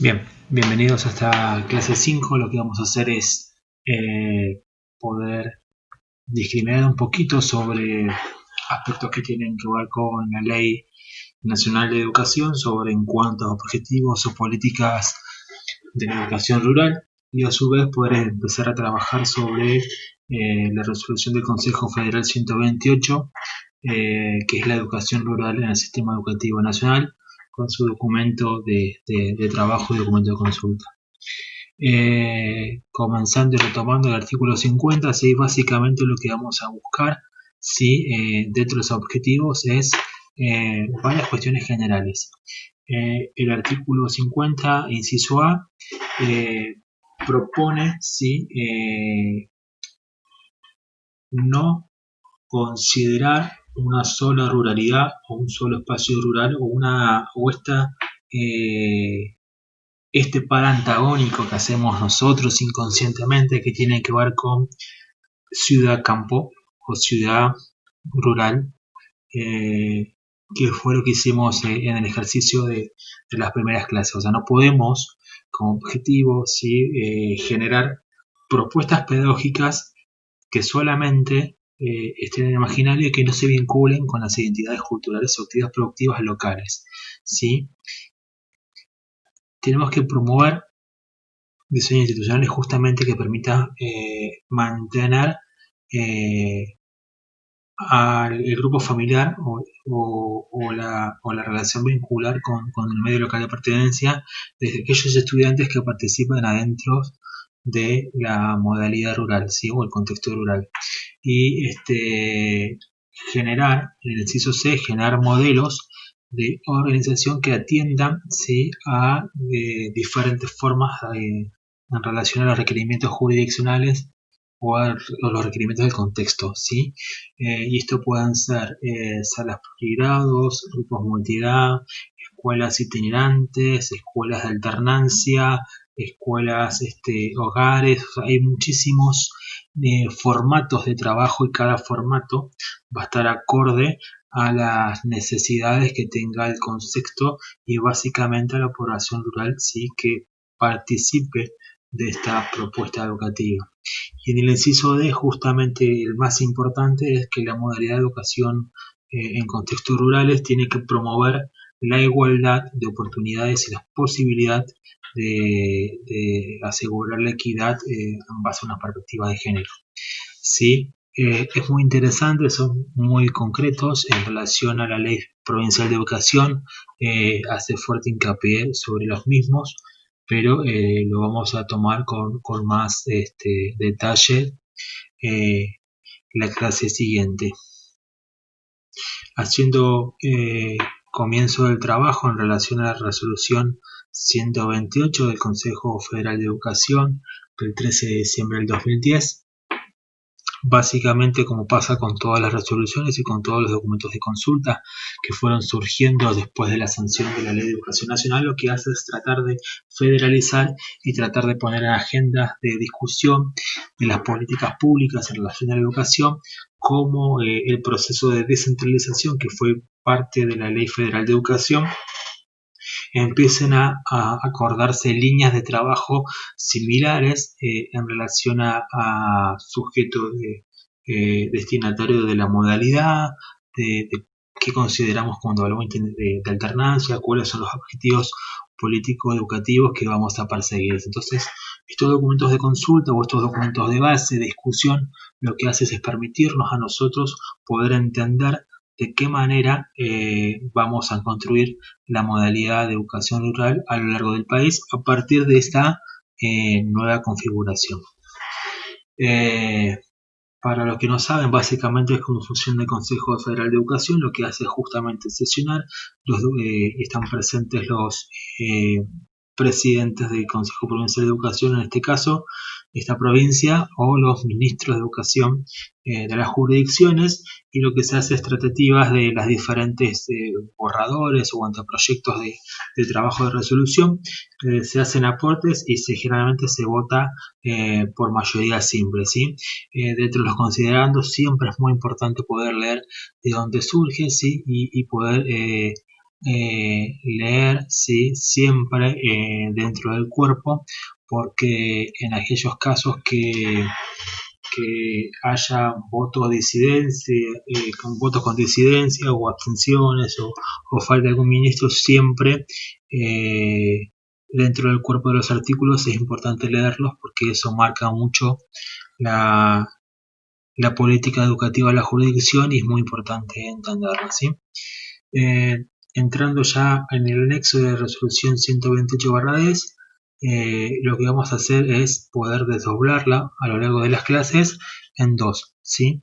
Bien, bienvenidos a esta clase 5. Lo que vamos a hacer es poder discriminar un poquito sobre aspectos que tienen que ver con la Ley Nacional de Educación, sobre en cuanto a objetivos o políticas de la educación rural, y a su vez poder empezar a trabajar sobre la resolución del Consejo Federal 128, que es la educación rural en el sistema educativo nacional, con su documento de trabajo y documento de consulta. Comenzando y retomando el artículo 50, ¿sí? Básicamente lo que vamos a buscar, ¿sí? Dentro de los objetivos es varias cuestiones generales. El artículo 50, inciso A, propone, ¿sí? No considerar una sola ruralidad o un solo espacio rural este par antagónico que hacemos nosotros inconscientemente, que tiene que ver con ciudad-campo o ciudad-rural, que fue lo que hicimos en el ejercicio de las primeras clases. O sea, no podemos como objetivo, ¿sí? Generar propuestas pedagógicas que solamente estén en el imaginario y que no se vinculen con las identidades culturales o actividades productivas locales, ¿sí? Tenemos que promover diseño institucional justamente que permita mantener el grupo familiar o la relación vincular con el medio local de pertenencia de aquellos estudiantes que participan adentro de la modalidad rural, ¿sí? O el contexto rural. Y generar, en el inciso C, generar modelos de organización que atiendan, ¿sí? A diferentes formas en relación a los requerimientos jurisdiccionales o los requerimientos del contexto, ¿sí? Y esto pueden ser salas plurigrados, grupos multidad, escuelas itinerantes, escuelas de alternancia, escuelas, hogares. O sea, hay muchísimos formatos de trabajo y cada formato va a estar acorde a las necesidades que tenga el contexto y básicamente a la población rural, sí, que participe de esta propuesta educativa. Y en el inciso D, justamente el más importante es que la modalidad de educación en contextos rurales tiene que promover la igualdad de oportunidades y la posibilidad de asegurar la equidad en base a una perspectiva de género. Sí, es muy interesante, son muy concretos en relación a la Ley Provincial de Educación, hace fuerte hincapié sobre los mismos, pero lo vamos a tomar con más detalle eh, la clase siguiente. Haciendo comienzo del trabajo en relación a la resolución 128 del Consejo Federal de Educación del 13 de diciembre del 2010. Básicamente, como pasa con todas las resoluciones y con todos los documentos de consulta que fueron surgiendo después de la sanción de la Ley de Educación Nacional, lo que hace es tratar de federalizar y tratar de poner en agendas de discusión de las políticas públicas en relación a la educación, como el proceso de descentralización que fue parte de la Ley Federal de Educación, empiecen a acordarse líneas de trabajo similares en relación a sujetos destinatarios de la modalidad, de qué consideramos cuando hablamos de alternancia, cuáles son los objetivos políticos educativos que vamos a perseguir. Entonces, estos documentos de consulta o estos documentos de base, de discusión, lo que hace es permitirnos a nosotros poder entender de qué manera vamos a construir la modalidad de educación rural a lo largo del país a partir de esta nueva configuración. Para los que no saben, básicamente es como función del Consejo Federal de Educación, lo que hace es justamente sesionar, están presentes los presidentes del Consejo Provincial de Educación, en este caso, esta provincia, o los ministros de Educación de las jurisdicciones, y lo que se hace es tratativas de las diferentes borradores o anteproyectos de trabajo de resolución, se hacen aportes y generalmente se vota por mayoría simple, ¿sí? Dentro de los considerandos siempre es muy importante poder leer de dónde surge, ¿sí? Y poder leer, ¿sí? Siempre dentro del cuerpo, porque en aquellos casos que haya votos disidencia, con votos con disidencia o abstenciones o falta algún ministro, siempre dentro del cuerpo de los artículos es importante leerlos porque eso marca mucho la, la política educativa de la jurisdicción y es muy importante entenderla, ¿sí? Entrando ya en el anexo de resolución 128/10, lo que vamos a hacer es poder desdoblarla a lo largo de las clases en dos, ¿sí?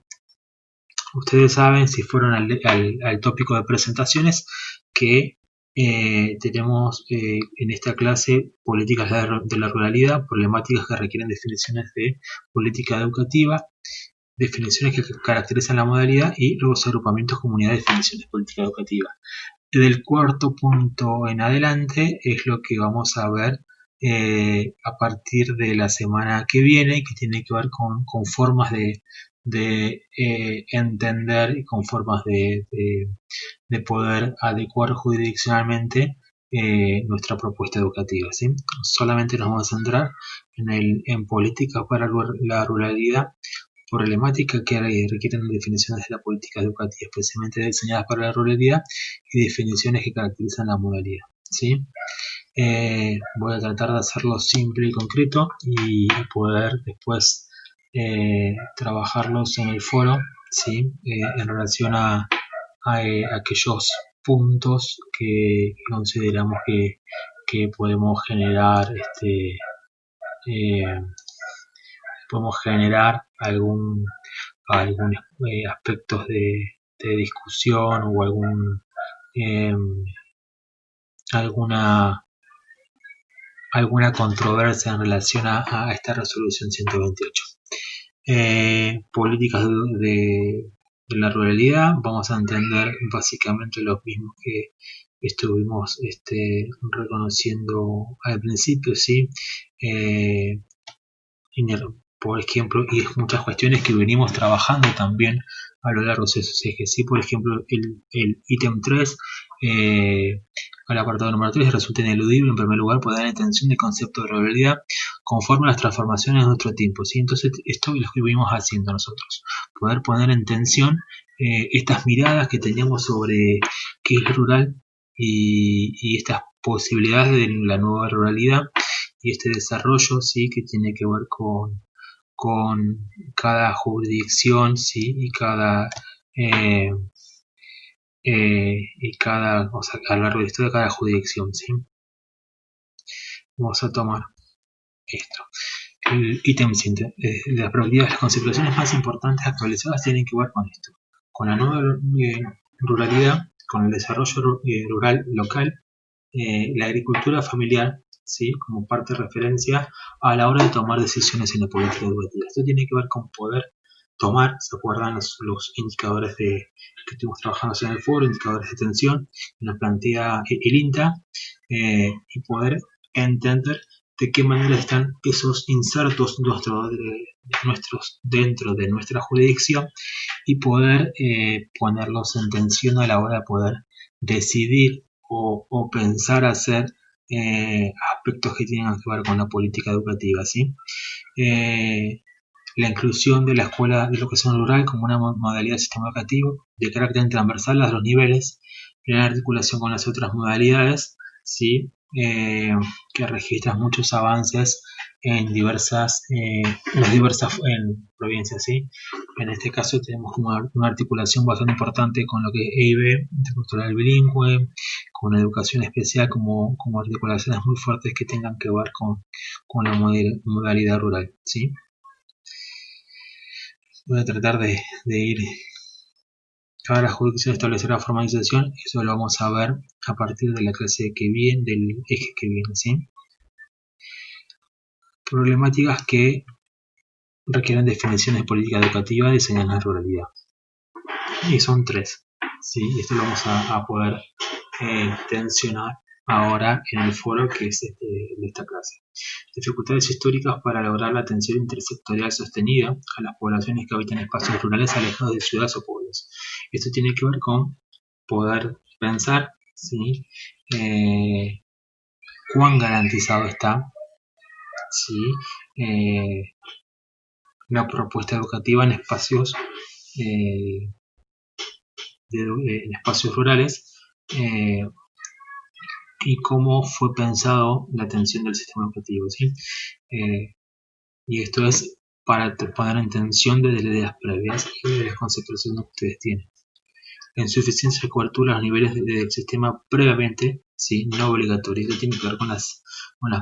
Ustedes saben, si fueron al tópico de presentaciones, que tenemos en esta clase políticas de la ruralidad, problemáticas que requieren definiciones de política educativa, definiciones que caracterizan la modalidad y los agrupamientos, comunidades, definiciones de política educativa. Del cuarto punto en adelante es lo que vamos a ver a partir de la semana que viene, que tiene que ver con formas de entender y con formas de poder adecuar jurisdiccionalmente nuestra propuesta educativa, ¿sí? Solamente nos vamos a centrar en políticas para la ruralidad, problemática que requieren definiciones de la política educativa especialmente diseñadas para la ruralidad y definiciones que caracterizan la modalidad, ¿sí? Voy a tratar de hacerlo simple y concreto y poder después trabajarlos en el foro, ¿sí? En relación a aquellos puntos que consideramos que podemos generar eh, algunos aspectos de discusión o eh, alguna controversia en relación a esta resolución 128. Políticas de la ruralidad, vamos a entender básicamente lo mismo que estuvimos reconociendo al principio, ¿sí? Por ejemplo, y muchas cuestiones que venimos trabajando también a lo largo de esos ejes, ¿sí? Por ejemplo, el ítem 3, al apartado número 3, resulta ineludible en primer lugar poder dar atención del concepto de ruralidad conforme a las transformaciones de nuestro tiempo, ¿sí? Entonces, esto es lo que venimos haciendo nosotros, poder poner en tensión estas miradas que teníamos sobre qué es rural y estas posibilidades de la nueva ruralidad y este desarrollo, ¿sí? Que tiene que ver con cada jurisdicción, ¿sí? Eh, o sea, a lo largo de la historia de cada jurisdicción, ¿sí? Vamos a tomar esto. El ítem 7. Las propiedades, las consideraciones más importantes actualizadas tienen que ver con esto, con la nueva ruralidad, con el desarrollo rural local, la agricultura familiar, ¿sí? Como parte de referencia a la hora de tomar decisiones en la política educativa. Esto tiene que ver con poder tomar, ¿se acuerdan los indicadores que estuvimos trabajando en el foro, indicadores de tensión, nos plantea el INTA, y poder entender de qué manera están esos insertos nuestros dentro de nuestra jurisdicción y poder ponerlos en tensión a la hora de poder decidir o pensar hacer aspectos que tienen que ver con la política educativa, ¿sí? La inclusión de la escuela de educación rural como una modalidad de sistema educativo de carácter transversal a los niveles, en articulación con las otras modalidades, ¿sí? Que registran muchos avances en las diversas provincias, ¿sí? En este caso tenemos una articulación bastante importante con lo que es EIB, intercultural bilingüe, con educación especial como articulaciones muy fuertes que tengan que ver con la modalidad rural, ¿sí? Voy a tratar de ir cada jurisdicción establecer la formalización, eso lo vamos a ver a partir de la clase que viene, del eje que viene, ¿sí? Problemáticas que requieren definiciones de política educativa diseñadas en la ruralidad. Y son 3, ¿sí? Esto lo vamos a poder tensionar ahora en el foro que es de esta clase. Dificultades históricas para lograr la atención intersectorial sostenida a las poblaciones que habitan espacios rurales alejados de ciudades o pueblos. Esto tiene que ver con poder pensar, ¿sí? Cuán garantizado está, ¿sí? La propuesta educativa en espacios eh, en espacios rurales, y cómo fue pensado la atención del sistema educativo, ¿sí? Y esto es para poner en tensión desde las ideas previas y de las concepciones que ustedes tienen. La insuficiencia de cobertura a los niveles del sistema previamente, ¿sí? No obligatorio. Esto tiene que ver con las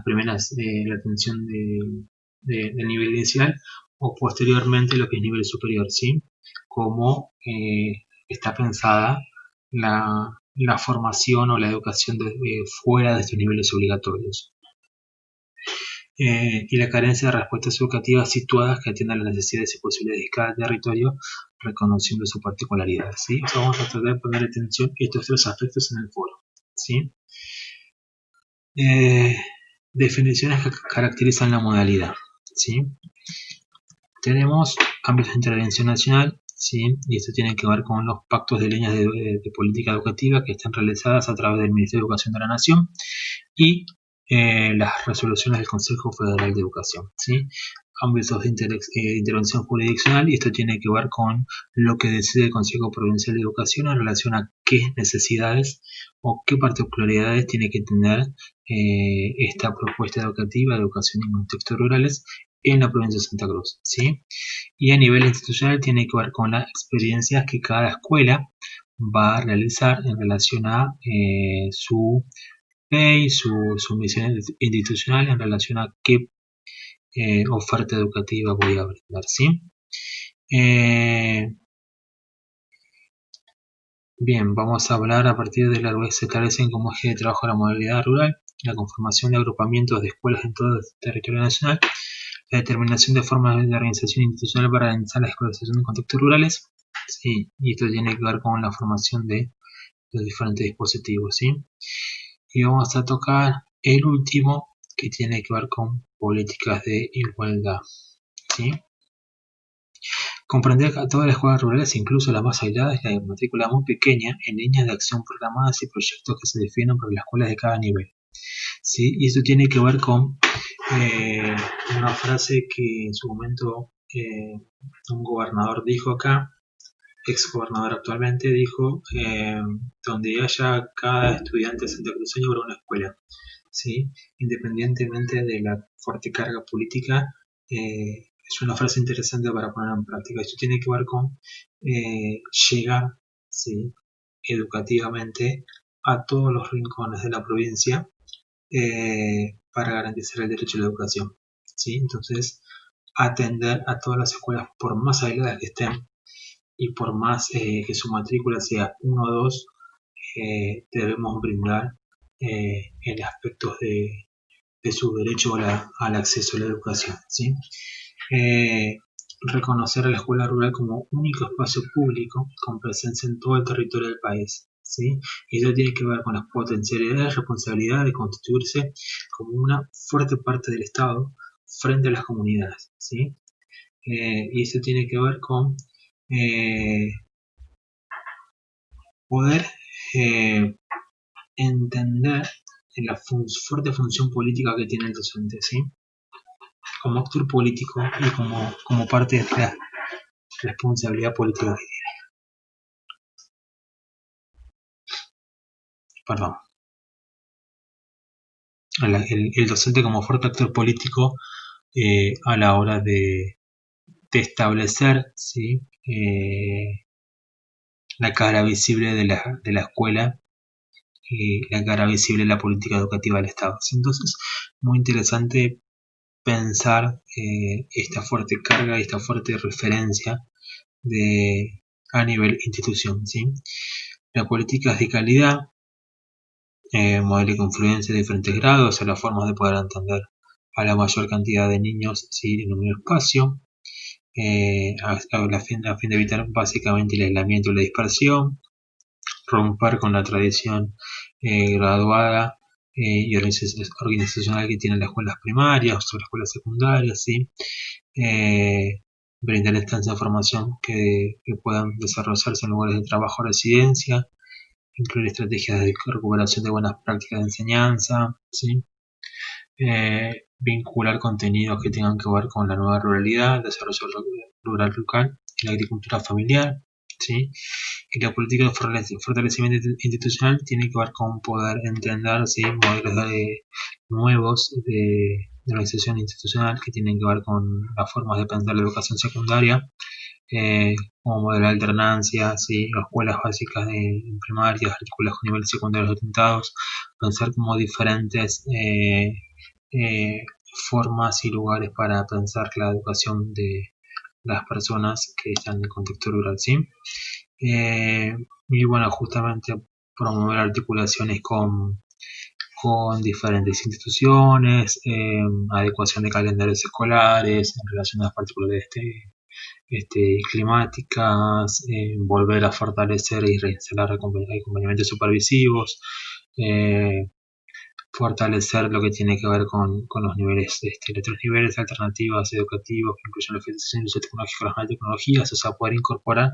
primeras, la atención del nivel inicial, o posteriormente lo que es nivel superior, ¿sí? Cómo está pensada la formación o la educación fuera de estos niveles obligatorios. Y la carencia de respuestas educativas situadas que atiendan las necesidades y posibilidades de cada territorio, reconociendo su particularidad, ¿sí? Vamos a tratar de poner atención a estos tres aspectos en el foro, ¿sí? Definiciones que caracterizan la modalidad, ¿sí? Tenemos ámbitos de intervención nacional, ¿sí? Y esto tiene que ver con los pactos de líneas de política educativa que están realizadas a través del Ministerio de Educación de la Nación y las resoluciones del Consejo Federal de Educación, ¿sí? Ámbitos de intervención jurisdiccional, y esto tiene que ver con lo que decide el Consejo Provincial de Educación en relación a qué necesidades o qué particularidades tiene que tener esta propuesta educativa de educación en contextos rurales en la provincia de Santa Cruz, ¿sí? Y a nivel institucional tiene que ver con las experiencias que cada escuela va a realizar en relación a su ley, su misión institucional, en relación a qué oferta educativa voy a brindar, ¿sí? Bien, vamos a hablar a partir de la que se establecen como eje de trabajo la modalidad rural, la conformación de agrupamientos de escuelas en todo el territorio nacional, la determinación de formas de organización institucional para realizar la escolarización en contextos rurales, ¿sí? Y esto tiene que ver con la formación de los diferentes dispositivos, ¿sí? Y vamos a tocar el último, que tiene que ver con políticas de igualdad, ¿sí? Comprender a todas las escuelas rurales, incluso las más aisladas, la matrícula muy pequeña, en líneas de acción programadas y proyectos que se definen para las escuelas de cada nivel, ¿sí? Y esto tiene que ver con una frase que en su momento un gobernador dijo acá, ex gobernador actualmente, dijo, donde haya cada estudiante santacruceño habrá una escuela, ¿sí? Independientemente de la fuerte carga política, es una frase interesante para poner en práctica. Esto tiene que ver con llegar, ¿sí? Educativamente a todos los rincones de la provincia para garantizar el derecho a la educación, ¿sí? Entonces, atender a todas las escuelas, por más aisladas que estén y por más que su matrícula sea 1 o 2, debemos brindar en aspectos de su derecho al acceso a la educación, ¿sí? Reconocer a la escuela rural como único espacio público con presencia en todo el territorio del país, ¿sí? Y eso tiene que ver con las potencialidades y responsabilidades de constituirse como una fuerte parte del Estado frente a las comunidades, ¿sí? Y eso tiene que ver con poder entender la fuerte función política que tiene el docente, ¿sí? Como actor político y como parte de la responsabilidad política que tiene. Perdón. El docente como fuerte actor político a la hora de establecer, ¿sí? La cara visible de la escuela y la cara visible de la política educativa del Estado. Entonces, muy interesante pensar esta fuerte carga y esta fuerte referencia a nivel institución, ¿sí? Las políticas de calidad, modelo de confluencia de diferentes grados, a las formas de poder entender a la mayor cantidad de niños, ¿sí? En un mismo espacio, a fin de evitar básicamente el aislamiento y la dispersión, romper con la tradición graduada y organizacional que tienen las escuelas primarias o las escuelas secundarias, ¿sí? Brindar estancias de formación que puedan desarrollarse en lugares de trabajo o residencia, incluir estrategias de recuperación de buenas prácticas de enseñanza, ¿sí? Vincular contenidos que tengan que ver con la nueva ruralidad, el desarrollo rural local y la agricultura familiar, ¿sí? Y la política de fortalecimiento institucional tiene que ver con poder entender, ¿sí?, modelos nuevos de organización institucional que tienen que ver con las formas de pensar la educación secundaria, como modelo de alternancia, ¿sí?, escuelas básicas de primarias, escuelas con niveles secundarios orientados, pensar como diferentes formas y lugares para pensar la educación de las personas que están en el contexto rural, ¿sí? Y bueno, justamente promover articulaciones con diferentes instituciones, adecuación de calendarios escolares en relación a las particularidades climáticas, volver a fortalecer y reinstalar acompañamientos supervisivos, fortalecer lo que tiene que ver con los niveles, los otros niveles alternativas educativos que incluyen la utilización de tecnológico, las nuevas tecnologías, o sea, poder incorporar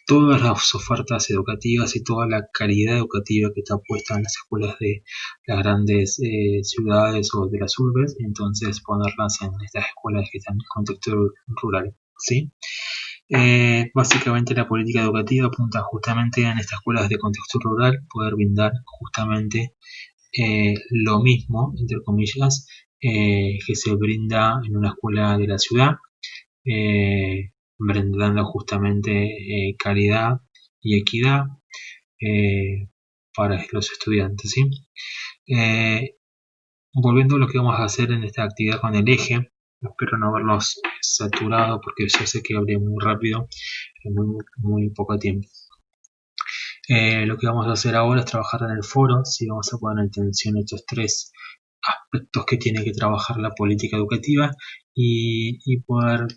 todas las ofertas educativas y toda la calidad educativa que está puesta en las escuelas de las grandes ciudades o de las urbes, entonces ponerlas en estas escuelas que están en contexto rural, ¿sí? Básicamente la política educativa apunta justamente en estas escuelas de contexto rural poder brindar justamente lo mismo, entre comillas, que se brinda en una escuela de la ciudad, brindando justamente calidad y equidad para los estudiantes, ¿sí? Volviendo a lo que vamos a hacer en esta actividad con el eje, espero no haberlos saturado porque yo sé que hablé muy rápido en muy poco tiempo. Lo que vamos a hacer ahora es trabajar en el foro, si vamos a poner en atención estos tres aspectos que tiene que trabajar la política educativa y poder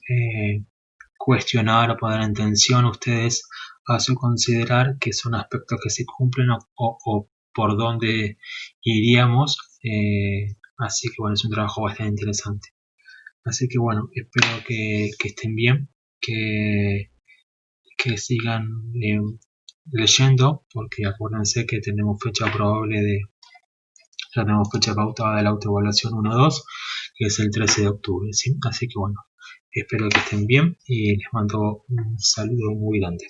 cuestionar o poner en tensión ustedes a su considerar que son aspectos que se cumplen o por dónde iríamos, así que bueno, es un trabajo bastante interesante. Así que bueno, espero que estén bien, que sigan leyendo, porque acuérdense que tenemos fecha probable ya tenemos fecha pautada de la autoevaluación 1-2, que es el 13 de octubre, ¿sí? Así que bueno, espero que estén bien y les mando un saludo muy grande.